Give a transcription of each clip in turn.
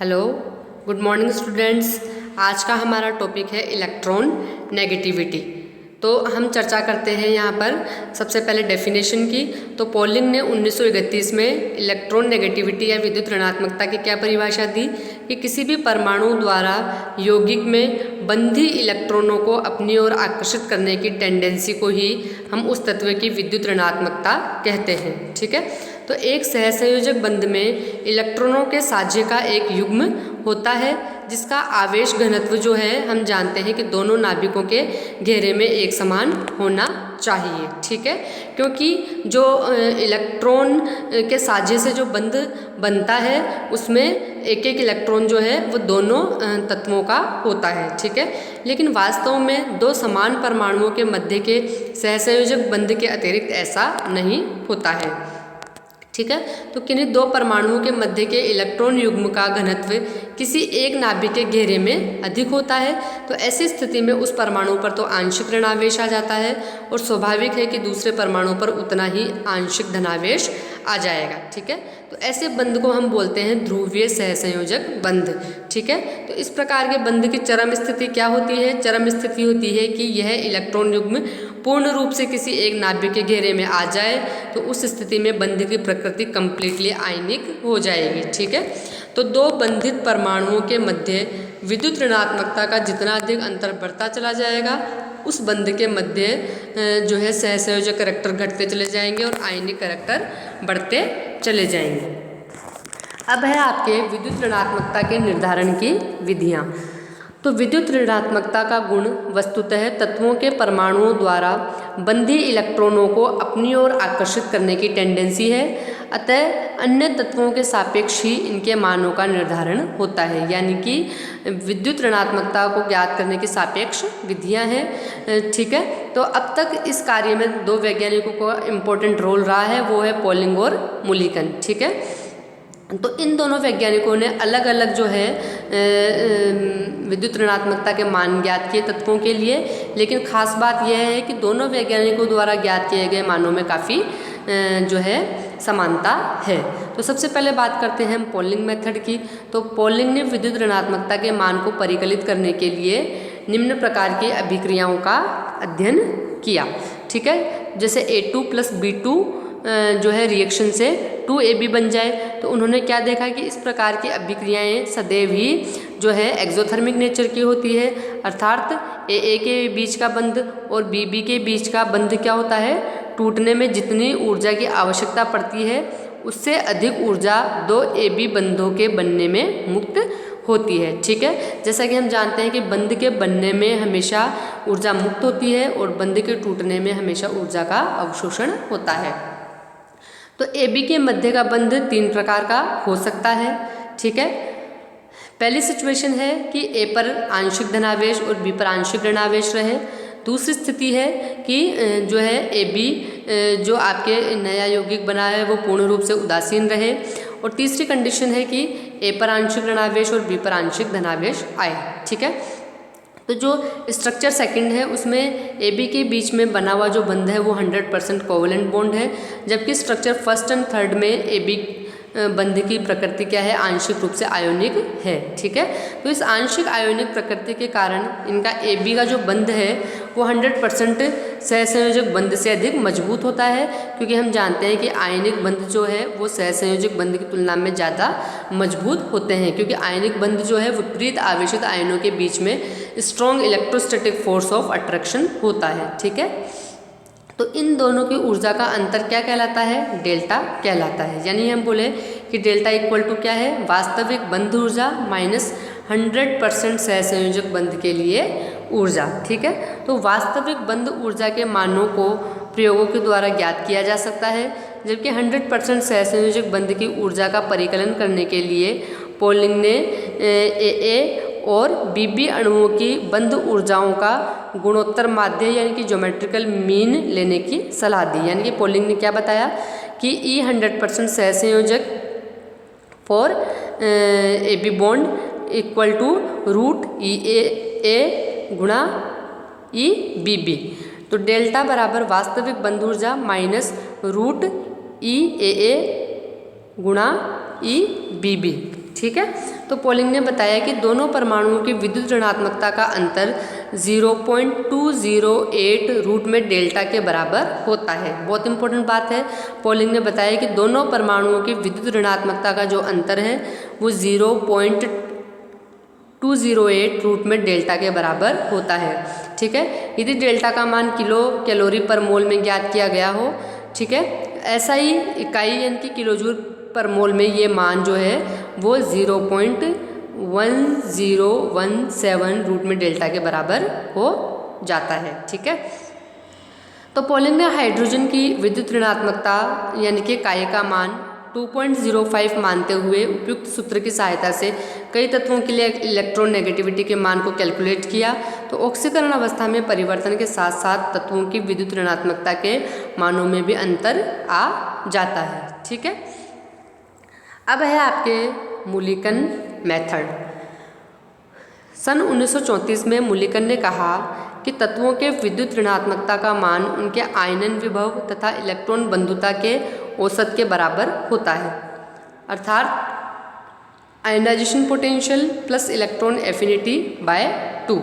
Hello, good morning students. आज का हमारा टॉपिक है इलेक्ट्रॉन नेगेटिविटी। तो हम चर्चा करते हैं यहाँ पर सबसे पहले डेफिनेशन की। तो पॉलिंग ने 1931 में इलेक्ट्रॉन नेगेटिविटी या विद्युत ऋणात्मकता की क्या परिभाषा दी कि किसी भी परमाणु द्वारा यौगिक में बंधी इलेक्ट्रॉनों को अपनी ओर आकर्षित करने की टेंडेंसी को ही हम उस तत्व की विद्युत ऋणात्मकता कहते हैं। ठीक है, तो एक सहसंयोजक बंध में इलेक्ट्रॉनों के साझे का एक युग्म होता है जिसका आवेश घनत्व जो है हम जानते हैं कि दोनों नाभिकों के घेरे में एक समान होना चाहिए। ठीक है, क्योंकि जो इलेक्ट्रॉन के साझे से जो बंध बनता है उसमें एक एक इलेक्ट्रॉन जो है वो दोनों तत्वों का होता है। ठीक है, लेकिन वास्तव में दो समान परमाणुओं के मध्य के सहसंयोजक बंध के अतिरिक्त ऐसा नहीं होता है। ठीक है, तो किन्हीं दो परमाणुओं के मध्य के इलेक्ट्रॉन युग्म का घनत्व किसी एक नाभिक के घेरे में अधिक होता है तो ऐसी स्थिति में उस परमाणु पर तो आंशिक ऋणावेश आ जाता है और स्वाभाविक है कि दूसरे परमाणु पर उतना ही आंशिक धनावेश आ जाएगा। ठीक है, तो ऐसे बंध को हम बोलते हैं ध्रुवीय सहसंयोजक बंध। ठीक है, तो इस प्रकार के बंध की चरम स्थिति क्या होती है? चरम स्थिति होती है कि यह इलेक्ट्रॉन युग्म पूर्ण रूप से किसी एक नाभिक के घेरे में आ जाए तो उस स्थिति में बंध की प्रकृति कंप्लीटली आयनिक हो जाएगी। ठीक है, तो दो बंधित परमाणुओं के मध्य विद्युत ऋणात्मकता का जितना अधिक अंतर बढ़ता चला जाएगा उस बंध के मध्य जो है सहसंयोजक करैक्टर घटते चले जाएंगे और आयनिक करैक्टर बढ़ते चले जाएंगे। अब है आपके विद्युत ऋणात्मकता के निर्धारण की विधियाँ। तो विद्युत ऋणात्मकता का गुण वस्तुतः तत्वों के परमाणुओं द्वारा बंधी इलेक्ट्रॉनों को अपनी ओर आकर्षित करने की टेंडेंसी है, अतः अन्य तत्वों के सापेक्ष ही इनके मानों का निर्धारण होता है। यानी कि विद्युत ऋणात्मकता को ज्ञात करने की सापेक्ष विधियां हैं। ठीक है, तो अब तक इस कार्य में दो वैज्ञानिकों का इम्पोर्टेंट रोल रहा है, वो है पॉलिंग और मुलिकन। ठीक है, तो इन दोनों वैज्ञानिकों ने अलग अलग जो है विद्युत ऋणात्मकता के मान ज्ञात किए तत्वों के लिए, लेकिन खास बात यह है कि दोनों वैज्ञानिकों द्वारा ज्ञात किए गए मानों में काफ़ी जो है समानता है। तो सबसे पहले बात करते हैं हम पॉलिंग मेथड की। तो पॉलिंग ने विद्युत ऋणात्मकता के मान को परिकलित करने के लिए निम्न प्रकार की अभिक्रियाओं का अध्ययन किया। ठीक है, जैसे A2 + B2 जो है रिएक्शन से 2AB बन जाए तो उन्होंने क्या देखा कि इस प्रकार की अभिक्रियाएं सदैव ही जो है एक्सोथर्मिक नेचर की होती है, अर्थात AA के बीच का बंध और BB के बीच का बंध क्या होता है, टूटने में जितनी ऊर्जा की आवश्यकता पड़ती है उससे अधिक ऊर्जा दो AB बंधों के बनने में मुक्त होती है। ठीक है, जैसा कि हम जानते हैं कि बंध के बनने में हमेशा ऊर्जा मुक्त होती है और बंध के टूटने में हमेशा ऊर्जा का अवशोषण होता है। तो AB के मध्य का बंध तीन प्रकार का हो सकता है। ठीक है, पहली सिचुएशन है कि A पर आंशिक धनावेश और B पर आंशिक ऋणावेश रहे। दूसरी स्थिति है कि जो है AB जो आपके नया यौगिक बना है वो पूर्ण रूप से उदासीन रहे। और तीसरी कंडीशन है कि A पर आंशिक ऋणावेश और B पर आंशिक धनावेश आए। ठीक है, तो जो स्ट्रक्चर सेकंड है उसमें AB के बीच में बना हुआ जो बंध है वो 100% कोवेलेंट बॉन्ड है, जबकि स्ट्रक्चर फर्स्ट एंड थर्ड में AB बंध की प्रकृति क्या है, आंशिक रूप से आयोनिक है। ठीक है, तो इस आंशिक आयोनिक प्रकृति के कारण इनका AB का जो बंध है वो 100% सहसंयोजक बंध से अधिक मजबूत होता है, क्योंकि हम जानते हैं कि आयनिक बंध जो है वो सहसंयोजक बंध की तुलना में ज़्यादा मजबूत होते हैं, क्योंकि आयनिक बंध जो है विपरीत आवेशित आयनों के बीच में strong electrostatic force of attraction होता है। ठीक है, तो इन दोनों की ऊर्जा का अंतर क्या कहलाता है, डेल्टा कहलाता है। यानी हम बोले कि डेल्टा इक्वल टू क्या है, वास्तविक बंध ऊर्जा माइनस 100% सहसंयोजक बंध के लिए ऊर्जा। ठीक है, तो वास्तविक बंध ऊर्जा के मानों को प्रयोगों के द्वारा ज्ञात किया जा सकता है, जबकि 100% सहसंयोजक बंध की ऊर्जा का परिकलन करने के लिए पॉलिंग ने AA और BB अणुओं की बंध ऊर्जाओं का गुणोत्तर माध्य यानी कि ज्योमेट्रिकल मीन लेने की सलाह दी। यानी कि पॉलिंग ने क्या बताया कि E 100% सहसंयोजक for AB bond equal to √EA गुणा EBB। तो डेल्टा बराबर वास्तविक बंध ऊर्जा माइनस √EAA गुणा EBB। ठीक है। तो पॉलिंग ने बताया कि दोनों परमाणुओं की विद्युत ऋणात्मकता का अंतर 0.208 रूट में डेल्टा के बराबर होता है। बहुत इंपॉर्टेंट बात है। पॉलिंग ने बताया कि दोनों परमाणुओं की विद्युत ऋणात्मकता का जो अंतर है वो 0.208 रूट में डेल्टा के बराबर होता है। ठीक है। यदि डेल्टा का मान किलो कैलोरी पर मोल में ज्ञात किया गया हो, ठीक है, ऐसा ही इकाई यानी कि किलोजूल पर मोल में ये मान जो है वो 0.1017 रूट में डेल्टा के बराबर हो जाता है। ठीक है। तो पॉलिंग ने हाइड्रोजन की विद्युत ऋणात्मकता यानी कि काय का मान 2.05 मानते हुए उपयुक्त सूत्र की सहायता से कई तत्वों के लिए इलेक्ट्रॉन नेगेटिविटी के मान को कैलकुलेट किया। तो ऑक्सीकरण अवस्था में परिवर्तन के साथ साथ तत्वों की विद्युत ऋणात्मकता के मानों में भी अंतर आ जाता है। ठीक है। अब है आपके मुलिकन मेथड। सन 1934 में मुलिकन ने कहा कि तत्वों के विद्युत ऋणात्मकता का मान उनके आयनन विभव तथा इलेक्ट्रॉन बंधुता के औसत के बराबर होता है, अर्थात ionization potential plus electron affinity by 2।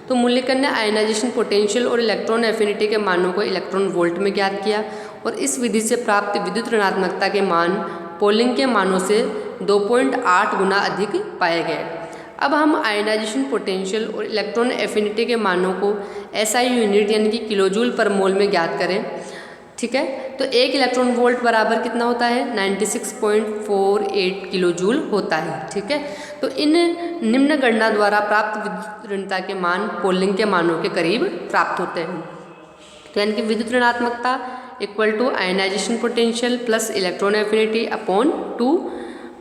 तो मुलिकन ने आयनाइजेशन पोटेंशियल और इलेक्ट्रॉन एफिनिटी के मानों को इलेक्ट्रॉन वोल्ट में ज्ञात किया और इस विधि से प्राप्त विद्युत ऋणात्मकता के मान पॉलिंग के मानों से 2.8 गुना अधिक पाए गए। अब हम आयनाइजेशन पोटेंशियल और इलेक्ट्रॉन एफिनिटी के मानों को एसआई यूनिट यानी कि किलोजूल पर मोल में ज्ञात करें। ठीक है। तो 1 इलेक्ट्रॉन वोल्ट बराबर कितना होता है? 96.48 किलोजूल होता है। ठीक है। तो इन निम्न गणना द्वारा प्राप्त विद्युत ऋणता के मान पॉलिंग के मानों के करीब प्राप्त होते हैं। तो यानी कि विद्युत ऋणात्मकता equal to ionization potential plus electron affinity upon 2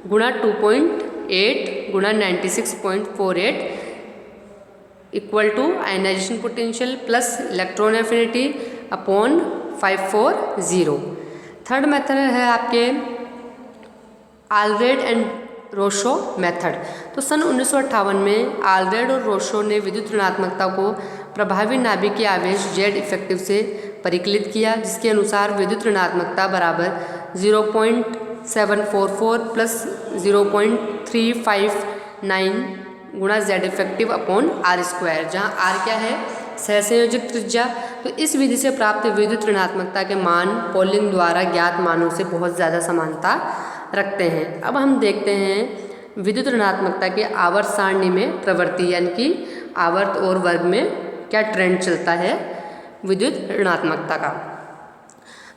गुणा 2.8 गुणा 96.48 equal to ionization potential plus electron affinity upon 540। Third method है आपके आलरेड एंड रोशो मेथड। तो सन 1958 में आलरेड और रोशो ने विद्युत ऋणात्मकता को प्रभावी नाभिकीय आवेश जेड इफेक्टिव से परिकलित किया, जिसके अनुसार विद्युत ऋणात्मकता बराबर 0.744 प्लस 0.359 गुणा Z effective upon R square, जहाँ आर क्या है? सहसंयोजक त्रिज्या। तो इस विधि से प्राप्त विद्युत ऋणात्मकता के मान पॉलिंग द्वारा ज्ञात मानों से बहुत ज़्यादा समानता रखते हैं। अब हम देखते हैं विद्युत ऋणात्मकता के आवर्त सारणी में प्रवृत्ति यानी कि आवर्त और वर्ग में क्या ट्रेंड चलता है विद्युत ऋणात्मकता का।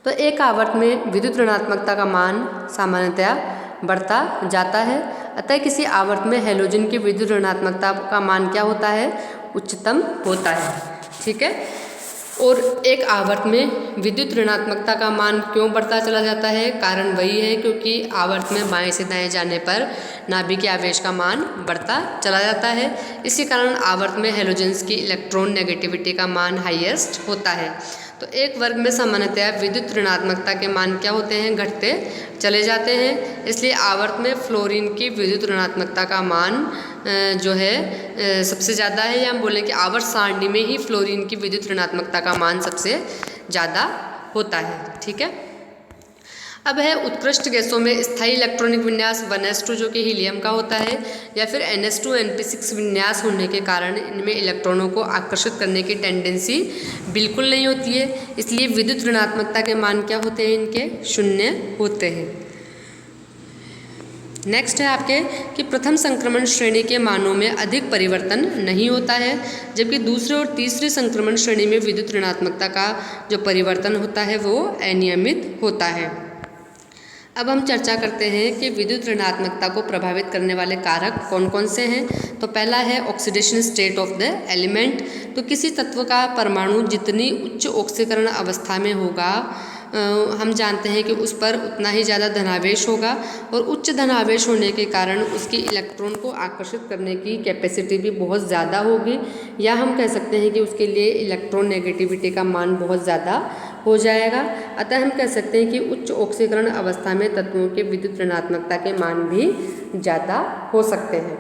तो एक आवर्त में विद्युत ऋणात्मकता का मान सामान्यतया बढ़ता जाता है, अतः किसी आवर्त में हैलोजन की विद्युत ऋणात्मकता का मान क्या होता है? उच्चतम होता है। ठीक है। और एक आवर्त में विद्युत ऋणात्मकता का मान क्यों बढ़ता चला जाता है? कारण वही है क्योंकि आवर्त में बाएं से दाएं जाने पर नाभिकीय आवेश का मान बढ़ता चला जाता है। इसी कारण आवर्त में हैलोजेंस की इलेक्ट्रॉन नेगेटिविटी का मान हाईएस्ट होता है। तो एक वर्ग में सामान्यतया विद्युत ऋणात्मकता के मान क्या होते हैं? घटते चले जाते हैं। इसलिए आवर्त में फ्लोरीन की विद्युत ऋणात्मकता का मान जो है सबसे ज़्यादा है, या हम बोलें कि आवर्त सारणी में ही फ्लोरीन की विद्युत ऋणात्मकता का मान सबसे ज़्यादा होता है। ठीक है। अब है उत्कृष्ट गैसों में स्थायी इलेक्ट्रॉनिक विन्यास 1s2 जो कि हीलियम का होता है, या फिर ns2np6 विन्यास होने के कारण इनमें इलेक्ट्रॉनों को आकर्षित करने की टेंडेंसी बिल्कुल नहीं होती है। इसलिए विद्युत ऋणात्मकता के मान क्या होते हैं? इनके 0 होते हैं। नेक्स्ट है आपके कि प्रथम संक्रमण श्रेणी के मानों में अधिक परिवर्तन नहीं होता है, जबकि दूसरे और तीसरे संक्रमण श्रेणी में विद्युत ऋणात्मकता का जो परिवर्तन होता है वो अनियमित होता है। अब हम चर्चा करते हैं कि विद्युत ऋणात्मकता को प्रभावित करने वाले कारक कौन कौन से हैं। तो पहला है oxidation state of the element. तो किसी तत्व का परमाणु जितनी उच्च ऑक्सीकरण अवस्था में होगा, हम जानते हैं कि उस पर उतना ही ज़्यादा धनावेश होगा, और उच्च धनावेश होने के कारण उसकी इलेक्ट्रॉन को आकर्षित करने की कैपेसिटी भी बहुत ज़्यादा होगी, या हम कह सकते हैं कि उसके लिए इलेक्ट्रॉन नेगेटिविटी का मान बहुत ज़्यादा हो जाएगा। अतः हम कह सकते हैं कि उच्च ऑक्सीकरण अवस्था में तत्वों के विद्युत ऋणात्मकता के मान भी ज़्यादा हो सकते हैं।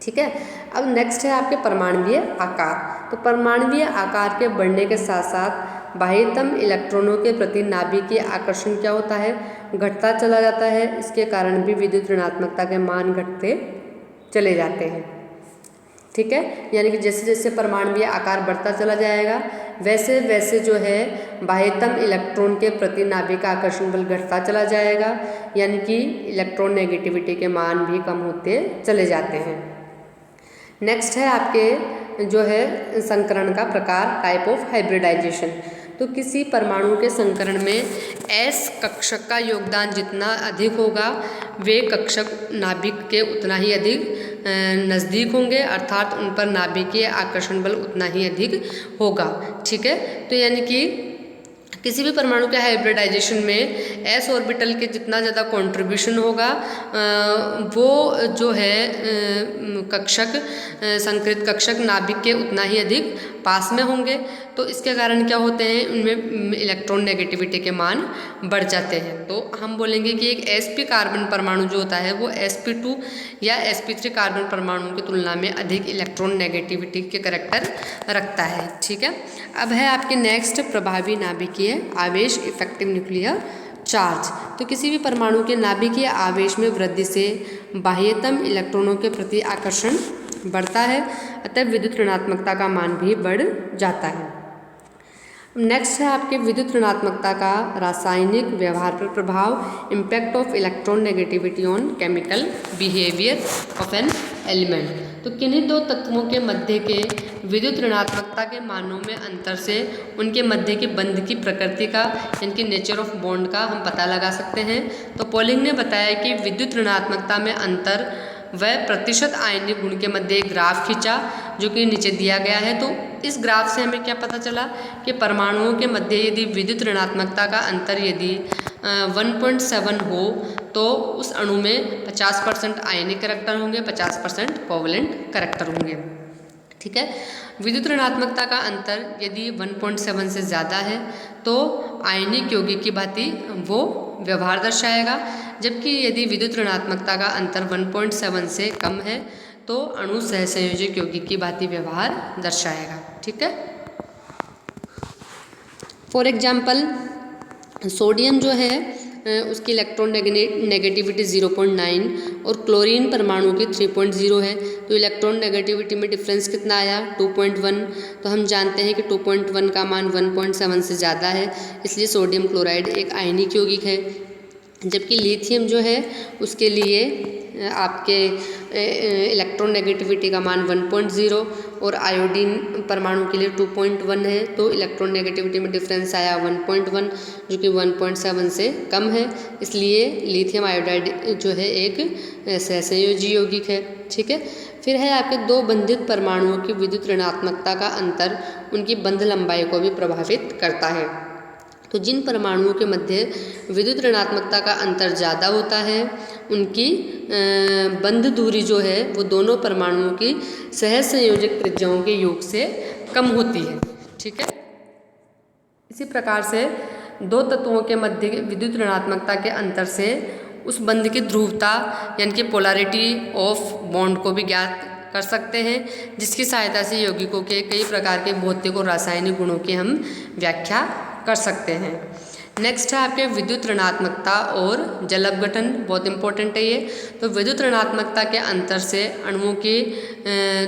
ठीक है। अब नेक्स्ट है आपके परमाणुवीय आकार। तो परमाणुवीय आकार के बढ़ने के साथ साथ बाह्यतम इलेक्ट्रॉनों के प्रति नाभिकीय आकर्षण क्या होता है, घटता चला जाता है। इसके कारण भी विद्युत ऋणात्मकता के मान घटते चले जाते हैं। ठीक है, यानी कि जैसे जैसे परमाणुीय आकार बढ़ता चला जाएगा वैसे वैसे जो है बाह्यतम इलेक्ट्रॉन के प्रति नाभिक का आकर्षण बल घटता चला जाएगा, यानी कि इलेक्ट्रॉन नेगेटिविटी के मान भी कम होते चले जाते हैं। नेक्स्ट है आपके जो है संकरण का प्रकार, टाइप ऑफ हाइब्रिडाइजेशन। तो किसी परमाणु के संकरण में एस कक्षक का योगदान जितना अधिक होगा वे कक्षक नाभिक के उतना ही अधिक नज़दीक होंगे, अर्थात उन पर नाभिकीय आकर्षण बल उतना ही अधिक होगा। ठीक है, तो यानी कि किसी भी परमाणु के हाइब्रिडाइजेशन में एस ऑर्बिटल के जितना ज़्यादा कंट्रीब्यूशन होगा वो जो है कक्षक संकृत कक्षक नाभिक के उतना ही अधिक पास में होंगे। तो इसके कारण क्या होते हैं, उनमें इलेक्ट्रॉन नेगेटिविटी के मान बढ़ जाते हैं। तो हम बोलेंगे कि एक sp कार्बन परमाणु जो होता है वो sp2 या sp3 कार्बन परमाणु की तुलना में अधिक इलेक्ट्रॉन नेगेटिविटी के करैक्टर रखता है। ठीक है, अब है आपके नेक्स्ट प्रभावी नाभिकीय आवेश, इफेक्टिव न्यूक्लियर चार्ज। तो किसी भी परमाणु के नाभिकीय आवेश में वृद्धि से बाह्यतम इलेक्ट्रॉनों के प्रति आकर्षण बढ़ता है, अतः विद्युत ऋणात्मकता का मान भी बढ़ जाता है। नेक्स्ट है आपके विद्युत ऋणात्मकता का रासायनिक व्यवहार पर प्रभाव, impact of electron negativity on chemical behaviour of an element. तो किन्हीं दो तत्वों के मध्य के विद्युत ऋणात्मकता के मानों में अंतर से उनके मध्य के बंध की प्रकृति का, इनकी नेचर ऑफ बॉन्ड का हम पता लगा सकते हैं। तो पॉलिंग ने बताया कि विद्युत ऋणात्मकता में अंतर व प्रतिशत आयनिक गुण के मध्य एक ग्राफ खींचा जो कि नीचे दिया गया है। तो इस ग्राफ से हमें क्या पता चला कि परमाणुओं के मध्य यदि विद्युत ऋणात्मकता का अंतर यदि 1.7 हो तो उस अणु में 50% आयनिक करैक्टर होंगे, 50% कोवलेंट करैक्टर होंगे। ठीक है, विद्युत ऋणात्मकता का अंतर यदि 1.7 से ज़्यादा है तो आयनिक यौगिक की भांति वो व्यवहार दर्शाएगा, जबकि यदि विद्युत ऋणात्मकता का अंतर 1.7 से कम है तो अणु सहसंयोजक यौगिक की भांति व्यवहार दर्शाएगा। ठीक है, फॉर एग्जाम्पल सोडियम जो है उसकी इलेक्ट्रॉन नेगेटिविटी 0.9 और क्लोरीन परमाणु की 3.0 है। तो इलेक्ट्रॉन नेगेटिविटी में डिफरेंस कितना आया, 2.1। तो हम जानते हैं कि 2.1 का मान 1.7 से ज़्यादा है, इसलिए सोडियम क्लोराइड एक आयनिक यौगिक है। जबकि लिथियम जो है उसके लिए आपके इलेक्ट्रॉन नेगेटिविटी का मान 1.0 और आयोडीन परमाणु के लिए 2.1 है। तो इलेक्ट्रॉन नेगेटिविटी में डिफरेंस आया 1.1 जो कि 1.7 से कम है, इसलिए लिथियम आयोडाइड जो है एक सहसंयोजी यौगिक है। ठीक है, फिर है आपके दो बंधित परमाणुओं की विद्युत ऋणात्मकता का अंतर उनकी बंध लंबाई को भी प्रभावित करता है। तो जिन परमाणुओं के मध्य विद्युत ऋणात्मकता का अंतर ज़्यादा होता है उनकी बंध दूरी जो है वो दोनों परमाणुओं की सहसंयोजक त्रिज्याओं के योग से कम होती है। ठीक है, इसी प्रकार से दो तत्वों के मध्य विद्युत ऋणात्मकता के अंतर से उस बंध की ध्रुवता यानी कि पोलैरिटी ऑफ बॉन्ड को भी ज्ञात कर सकते हैं, जिसकी सहायता से यौगिकों के कई प्रकार के भौतिक और रासायनिक गुणों की हम व्याख्या कर सकते हैं। नेक्स्ट है आपके विद्युत ऋणात्मकता और जल अपघटन, बहुत इंपॉर्टेंट है ये। तो विद्युत ऋणात्मकता के अंतर से अणुओं की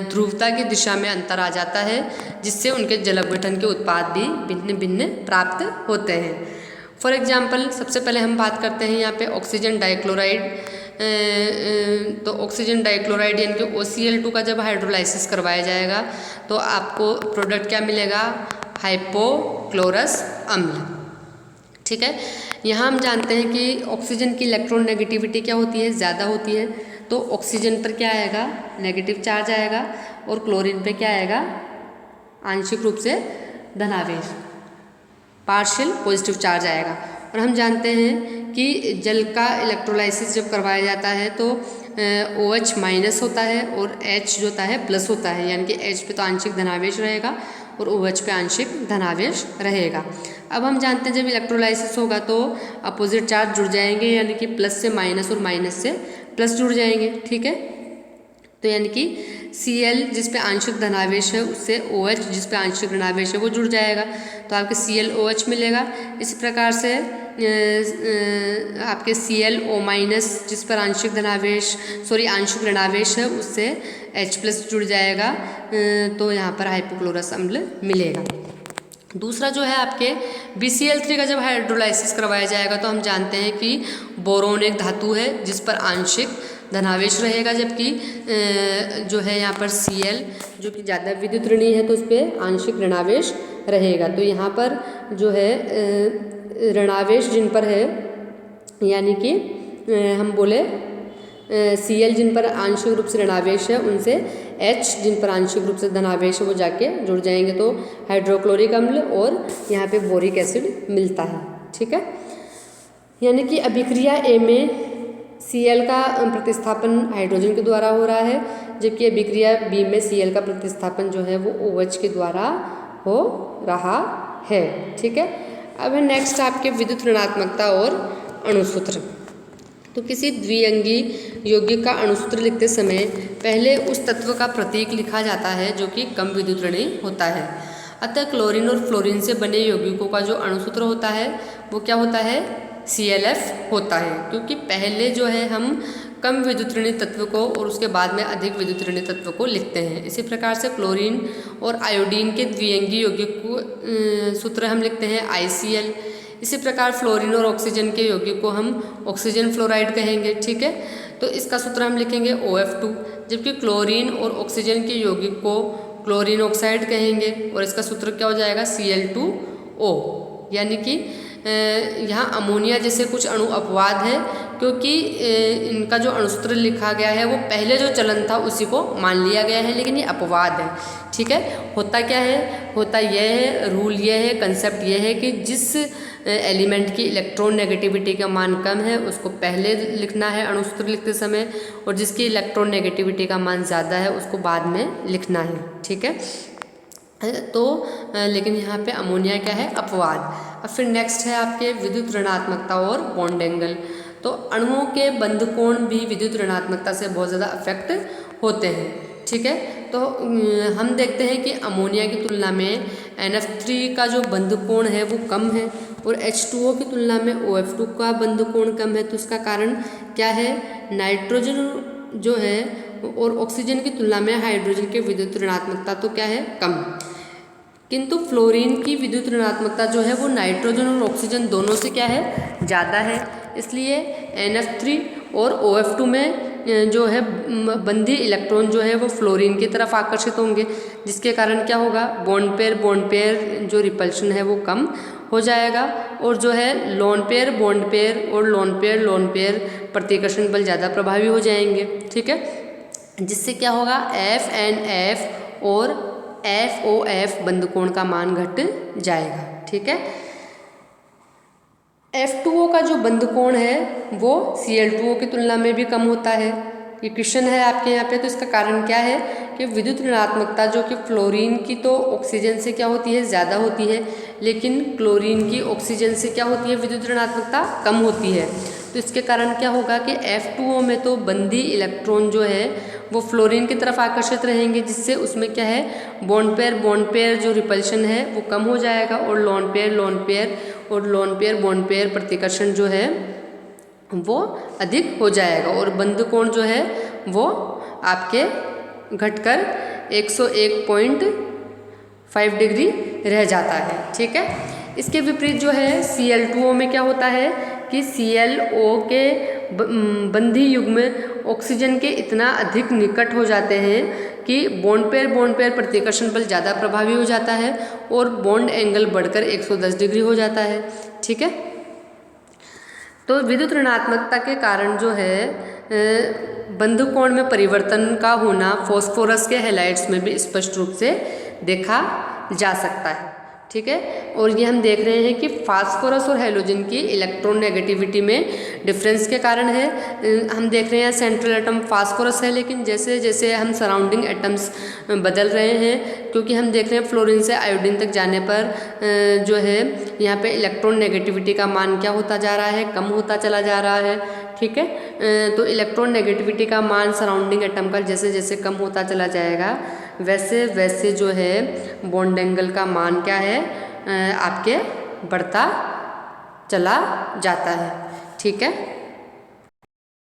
ध्रुवता की दिशा में अंतर आ जाता है, जिससे उनके जल अपघटन के उत्पाद भी भिन्न भिन्न प्राप्त होते हैं। फॉर एग्जाम्पल सबसे पहले हम बात करते हैं यहाँ पे ऑक्सीजन डाइक्लोराइड। तो ऑक्सीजन डाइक्लोराइड यानी कि OCl2 का जब हाइड्रोलाइसिस करवाया जाएगा तो आपको प्रोडक्ट क्या मिलेगा, हाइपोक्लोरस अम्ल। ठीक है, यहाँ हम जानते हैं कि ऑक्सीजन की इलेक्ट्रॉन नेगेटिविटी क्या होती है, ज़्यादा होती है। तो ऑक्सीजन पर क्या आएगा, नेगेटिव चार्ज आएगा, और क्लोरीन पे क्या आएगा, आंशिक रूप से धनावेश, पार्शियल पॉजिटिव चार्ज आएगा। और हम जानते हैं कि जल का इलेक्ट्रोलाइसिस जब करवाया जाता है तो OH माइनस होता है और H जो होता है प्लस होता है, यानी कि H पे तो आंशिक धनावेश रहेगा और OH पे आंशिक धनावेश रहेगा। अब हम जानते हैं जब इलेक्ट्रोलाइसिस होगा तो अपोजिट चार्ज जुड़ जाएंगे, यानी कि प्लस से माइनस और माइनस से प्लस जुड़ जाएंगे। ठीक है, तो यानी कि Cl जिस पे आंशिक धनावेश है उससे OH जिस पे आंशिक ऋणावेश है वो जुड़ जाएगा, तो आपके ClOH मिलेगा। इसी प्रकार से आपके ClO- जिस पर आंशिक धनावेश आंशिक ऋणावेश है उससे H+ जुड़ जाएगा, तो यहाँ पर हाइपोक्लोरस अम्ल मिलेगा। दूसरा जो है आपके BCl3 का जब हाइड्रोलाइसिस करवाया जाएगा तो हम जानते हैं कि बोरोन एक धातु है जिस पर आंशिक धनावेश रहेगा, जबकि जो है यहाँ पर Cl जो कि ज़्यादा विद्युत ऋणी है तो उस पर आंशिक ऋणावेश रहेगा। तो यहाँ पर जो है ऋणावेश जिन पर है, यानी कि हम बोले Cl जिन पर आंशिक रूप से ऋणावेश है उनसे H जिन पर आंशिक रूप से धनावेश है वो जाके जुड़ जाएंगे, तो हाइड्रोक्लोरिक अम्ल और यहाँ पे बोरिक एसिड मिलता है। ठीक है, यानी कि अभिक्रिया A में Cl का प्रतिस्थापन हाइड्रोजन के द्वारा हो रहा है, जबकि अभिक्रिया B में Cl का प्रतिस्थापन जो है वो OH के द्वारा हो रहा है। ठीक है, अब है नेक्स्ट आपके विद्युत ऋणात्मकता और अणुसूत्र। तो किसी द्विअंगी यौगिक का अणुसूत्र लिखते समय पहले उस तत्व का प्रतीक लिखा जाता है जो कि कम विद्युत ऋणी होता है। अतः क्लोरीन और फ्लोरीन से बने यौगिकों का जो अणुसूत्र होता है वो क्या होता है, ClF होता है, क्योंकि पहले जो है हम कम विद्युत ऋणी तत्व को और उसके बाद में अधिक विद्युत ऋणी तत्व को लिखते हैं। इसी प्रकार से क्लोरीन और आयोडीन के द्विअंगी यौगिक को सूत्र हम लिखते हैं ICl। इसी प्रकार फ्लोरीन और ऑक्सीजन के यौगिक को हम ऑक्सीजन फ्लोराइड कहेंगे। ठीक है, तो इसका सूत्र हम लिखेंगे OF2, जबकि क्लोरीन और ऑक्सीजन के यौगिक को क्लोरीन ऑक्साइड कहेंगे और इसका सूत्र क्या हो जाएगा Cl2O। यानी कि यहाँ अमोनिया जैसे कुछ अणु अपवाद है, क्योंकि इनका जो अणुसूत्र लिखा गया है वो पहले जो चलन था उसी को मान लिया गया है, लेकिन ये अपवाद है। ठीक है, होता क्या है, होता यह है, रूल यह है, कंसेप्ट यह है कि जिस एलिमेंट की इलेक्ट्रॉन नेगेटिविटी का मान कम है उसको पहले लिखना है अणुसूत्र लिखते समय, और जिसकी इलेक्ट्रॉन नेगेटिविटी का मान ज़्यादा है उसको बाद में लिखना है। ठीक है, तो लेकिन यहाँ पे अमोनिया क्या है, अपवाद। अब फिर नेक्स्ट है आपके विद्युत ऋणात्मकता और बॉन्ड एंगल। तो अणुओं के बंध कोण भी विद्युत ऋणात्मकता से बहुत ज़्यादा अफेक्ट होते हैं। ठीक है, तो हम देखते हैं कि अमोनिया की तुलना में NF3 का जो बंध कोण है वो कम है और H2O की तुलना में OF2 का बंध कोण कम है। तो इसका कारण क्या है, नाइट्रोजन जो है और ऑक्सीजन की तुलना में हाइड्रोजन के विद्युत ऋणात्मकता तो क्या है, कम, किंतु फ्लोरीन की विद्युत ऋणात्मकता जो है वो नाइट्रोजन और ऑक्सीजन दोनों से क्या है, ज़्यादा है। इसलिए NF3 और OF2 में जो है बंधी इलेक्ट्रॉन जो है वो फ्लोरीन की तरफ आकर्षित होंगे, जिसके कारण क्या होगा, बॉन्ड पेयर जो रिपल्शन है वो कम हो जाएगा, और जो है लोन पेयर बॉन्ड पेयर और लोन पेयर प्रतिकर्षण बल ज़्यादा प्रभावी हो जाएंगे। ठीक है, जिससे क्या होगा, FNF और FOF बंध कोण का मान घट जाएगा। ठीक है, F2O का जो बंध कोण है वो Cl2O की तुलना में भी कम होता है। ये क्वेश्चन है आपके यहाँ पे, तो इसका कारण क्या है कि विद्युत ऋणात्मकता जो कि फ्लोरीन की तो ऑक्सीजन से क्या होती है, ज़्यादा होती है, लेकिन क्लोरीन की ऑक्सीजन से क्या होती है, विद्युत ऋणात्मकता कम होती है। तो इसके कारण क्या होगा कि F2O में तो बंधी इलेक्ट्रॉन जो है वो फ्लोरीन की तरफ आकर्षित रहेंगे, जिससे उसमें क्या है, बॉन्ड पेयर जो रिपल्शन है वो कम हो जाएगा, और लोन पेयर बॉन्ड पेयर प्रतिकर्षण जो है वो अधिक हो जाएगा, और बंध कोण जो है वो आपके घटकर 101.5 डिग्री रह जाता है। ठीक है, इसके विपरीत जो है Cl2O में क्या होता है कि ClO के बंधी युग्म ऑक्सीजन के इतना अधिक निकट हो जाते हैं कि बॉन्ड पेयर प्रतिकर्षण बल ज़्यादा प्रभावी हो जाता है और बॉन्ड एंगल बढ़कर 110 डिग्री हो जाता है। ठीक है, तो विद्युत ऋणात्मकता के कारण जो है बंध कोण में परिवर्तन का होना फॉस्फोरस के हैलाइड्स में भी स्पष्ट रूप से देखा जा सकता है। ठीक है, और ये हम देख रहे हैं कि फास्फोरस और हैलोजन की इलेक्ट्रॉन नेगेटिविटी में डिफरेंस के कारण है। हम देख रहे हैं सेंट्रल एटम फास्फोरस है, लेकिन जैसे जैसे हम सराउंडिंग एटम्स बदल रहे हैं, क्योंकि हम देख रहे हैं फ्लोरीन से आयोडीन तक जाने पर जो है यहाँ पे इलेक्ट्रॉन नेगेटिविटी का मान क्या होता जा रहा है, कम होता चला जा रहा है। ठीक है। तो इलेक्ट्रॉन नेगेटिविटी का मान सराउंडिंग एटम का जैसे जैसे कम होता चला जाएगा वैसे वैसे जो है बॉन्ड एंगल का मान क्या है आपके बढ़ता चला जाता है, ठीक है।